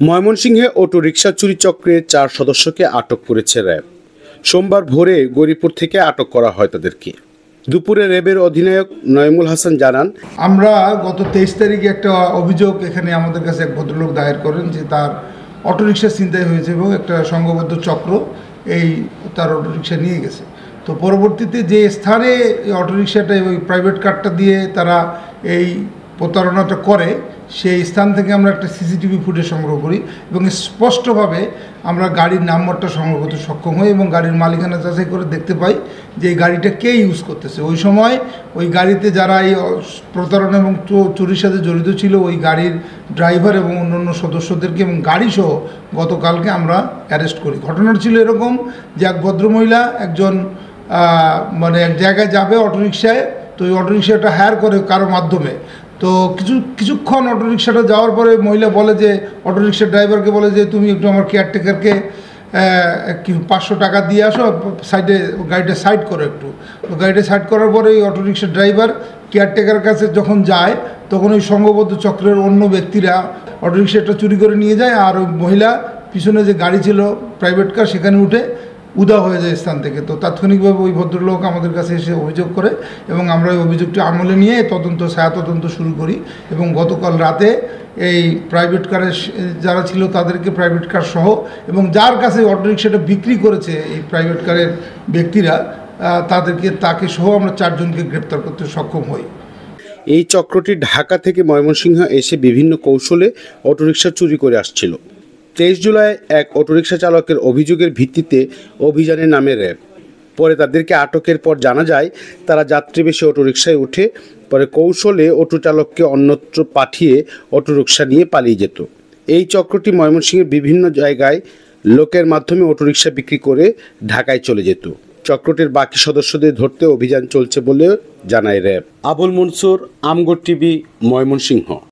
ময়মনসিংহে অটোরিকশা চুরি চক্রে 4 সদস্যকে আটক করেছে র্যাব। সোমবার ভোরে গৌরীপুর থেকে আটক করা হয় তাদেরকে। দুপুরে র্যাবের অধিনায়ক নয়মুল হাসান জানান, আমরা গত 23 তারিখে একটা অভিযোগ এখানে আমাদের কাছে এক ভদ্রলোক দায়ের করেন যে তার অটোরিকশা ছিনতাই হয়েছে এবং একটা সংঘবদ্ধ চক্র তার অটোরিকশা নিয়ে গেছে। তো পরবর্তীতে যে স্থানে এই অটোরিকশাটা ওই প্রাইভেট কারটা দিয়ে তারা এই প্রতারণাটা করে সেই স্থান থেকে আমরা একটা সিসিটিভি ফুটেজ সংগ্রহ করি এবং স্পষ্টভাবে আমরা গাড়ির নাম্বারটা সংগ্রহ করতে সক্ষম হই এবং গাড়ির মালিকানা যাচাই করে দেখতে পাই যে এই গাড়িটা কে ইউজ করতেছে। ওই সময় ওই গাড়িতে যারা এই প্রতারণা এবং চুরির সাথে জড়িত ছিল ওই গাড়ির ড্রাইভার এবং অন্যান্য সদস্যদেরকে এবং গাড়িসহ গতকালকে আমরা অ্যারেস্ট করি। ঘটনাটা ছিল এরকম যে এক ভদ্রমহিলা একজন এক জায়গায় যাবে অটোরিকশায়, তো ওই অটোরিকশাটা হায়ার করে কারো মাধ্যমে। তো কিছুক্ষণ অটোরিকশাটা যাওয়ার পরে মহিলা বলে যে অটোরিকশার ড্রাইভারকে বলে যে তুমি একটু আমার কেয়ারটেকারকে 500 টাকা দিয়ে আসো, সাইডে গাড়িটা সাইড করো একটু। তো গাড়িটা সাইড করার পরে ওই অটোরিকশার ড্রাইভার কেয়ারটেকারের কাছে যখন যায় তখন ওই সংঘবদ্ধ চক্রের অন্য ব্যক্তিরা অটোরিকশাটা চুরি করে নিয়ে যায় আর ওই মহিলা পিছনে যে গাড়ি ছিল প্রাইভেট কার সেখানে উঠে উদা হয়ে যায় স্থান থেকে। তো তাৎক্ষণিকভাবে ওই ভদ্রলোক আমাদের কাছে এসে অভিযোগ করে এবং আমরা ওই অভিযোগটি আমলে নিয়ে ছায়া তদন্ত শুরু করি এবং গতকাল রাতে এই প্রাইভেট কারের যারা ছিল তাদেরকে প্রাইভেট কার সহ এবং যার কাছে অটোরিকশাটা বিক্রি করেছে এই প্রাইভেট কারের ব্যক্তিরা তাকে সহ আমরা 4 জনকে গ্রেপ্তার করতে সক্ষম হই। এই চক্রটি ঢাকা থেকে ময়মনসিংহ এসে বিভিন্ন কৌশলে অটোরিকশা চুরি করে আসছিল। 23 জুলাই এক অটোরিকশা চালকের অভিযোগের ভিত্তিতে অভিযানে নামে র্যাব। পরে তাদেরকে আটকের পর জানা যায় তারা যাত্রীবেশী অটোরিকশায় উঠে পরে কৌশলে অটো চালককে অন্যত্র পাঠিয়ে অটোরিকশা নিয়ে পালিয়ে যেত। এই চক্রটি ময়মনসিংহের বিভিন্ন জায়গায় লোকের মাধ্যমে অটোরিকশা বিক্রি করে ঢাকায় চলে যেত। চক্রটির বাকি সদস্যদের ধরতে অভিযান চলছে বলে জানায় র্যাব। আবুল মনসুর, আমগর টিভি, ময়মনসিংহ।